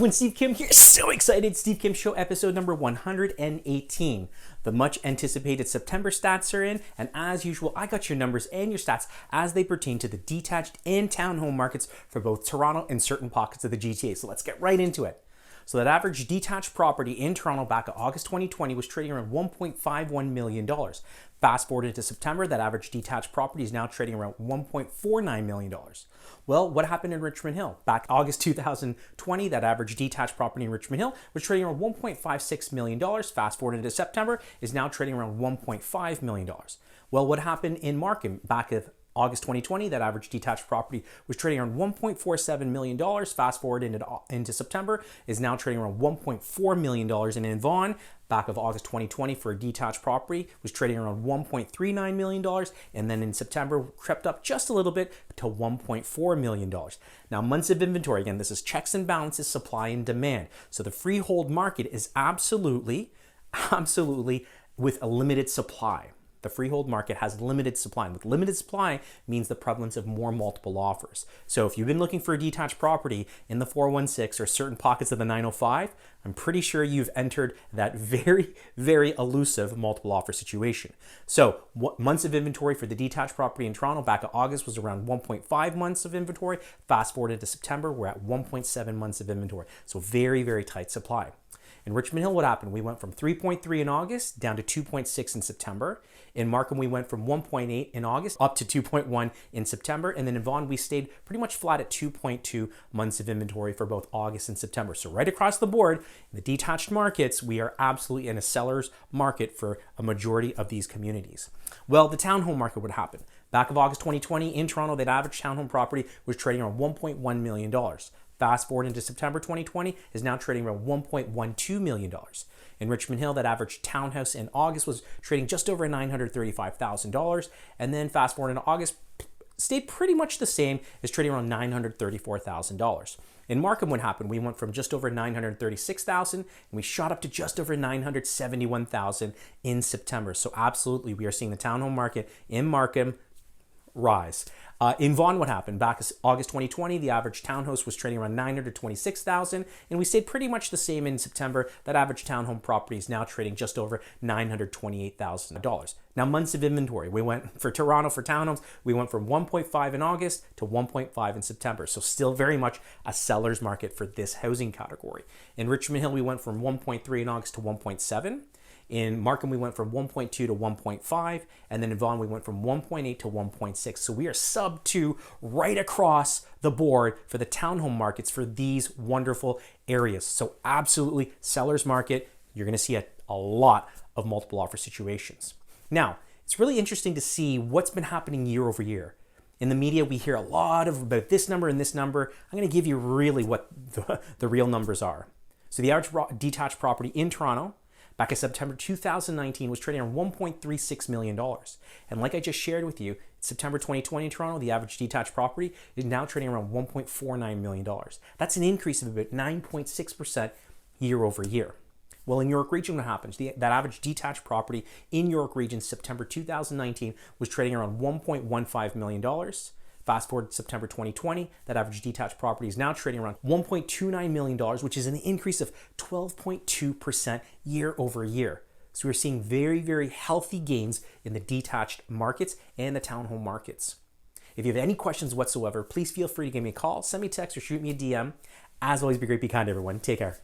everyone, Steve Kim here. So excited. Steve Kim Show episode number 118. The much anticipated September stats are in, and as usual, I got your numbers and your stats as they pertain to the detached and townhome markets for both Toronto and certain pockets of the GTA. So let's get right into it. So that average detached property in Toronto back in August 2020 was trading around $1.51 million. Fast forward into September, that average detached property is now trading around $1.49 million. Well, what happened in Richmond Hill? Back August 2020, that average detached property in Richmond Hill was trading around $1.56 million. Fast forward into September, is now trading around $1.5 million. Well, what happened in Markham back in August 2020, that average detached property was trading around $1.47 million. Fast forward into September, is now trading around $1.4 million. And in Vaughan, back of August 2020 for a detached property was trading around $1.39 million. And then in September, crept up just a little bit to $1.4 million. Now, months of inventory, again, this is checks and balances, supply and demand. So the freehold market is absolutely with a limited supply. The freehold market has limited supply. And with limited supply means the prevalence of more multiple offers. So if you've been looking for a detached property in the 416 or certain pockets of the 905, I'm pretty sure you've entered that very, very elusive multiple offer situation. So what months of inventory for the detached property in Toronto back in August was around 1.5 months of inventory. Fast forward into September, we're at 1.7 months of inventory. So very, very tight supply. In Richmond Hill, what happened? We went from 3.3 in August down to 2.6 in September. In Markham, we went from 1.8 in August up to 2.1 in September. And then in Vaughan, we stayed pretty much flat at 2.2 months of inventory for both August and September. So right across the board, in the detached markets, we are absolutely in a seller's market for a majority of these communities. Well, the townhome market would happen. Back of August 2020 in Toronto, that average townhome property was trading around $1.1 million. Fast forward into September 2020 is now trading around $1.12 million. In Richmond Hill, that average townhouse in August was trading just over $935,000. And then fast forward into August, stayed pretty much the same, is trading around $934,000. In Markham, what happened? We went from just over $936,000 and we shot up to just over $971,000 in September. So absolutely, we are seeing the townhome market in Markham rise. In Vaughan, what happened? Back in August 2020, the average townhouse was trading around $926,000, and we stayed pretty much the same in September. That average townhome property is now trading just over $928,000. Now, months of inventory. We went for Toronto for townhomes, we went from 1.5 in August to 1.5 in September. So still very much a seller's market for this housing category. In Richmond Hill, we went from 1.3 in August to 1.7. In Markham, we went from 1.2 to 1.5, and then in Vaughan, we went from 1.8 to 1.6. So we are sub 2 right across the board for the townhome markets for these wonderful areas. So absolutely seller's market. You're going to see a lot of multiple offer situations. Now, it's really interesting to see what's been happening year over year. In the media, we hear a lot about this number and this number. I'm going to give you really what the real numbers are. So the average detached property in Toronto back in September 2019 was trading around $1.36 million. And like I just shared with you, September 2020 in Toronto, the average detached property is now trading around $1.49 million. That's an increase of about 9.6% year over year. Well, in York Region, what happens? That average detached property in York Region, September 2019, was trading around $1.15 million. Fast forward to September 2020, that average detached property is now trading around $1.29 million, which is an increase of 12.2% year over year. So we're seeing very, very healthy gains in the detached markets and the townhome markets. If you have any questions whatsoever, please feel free to give me a call, send me a text, or shoot me a DM. As always, be great, be kind, everyone. Take care.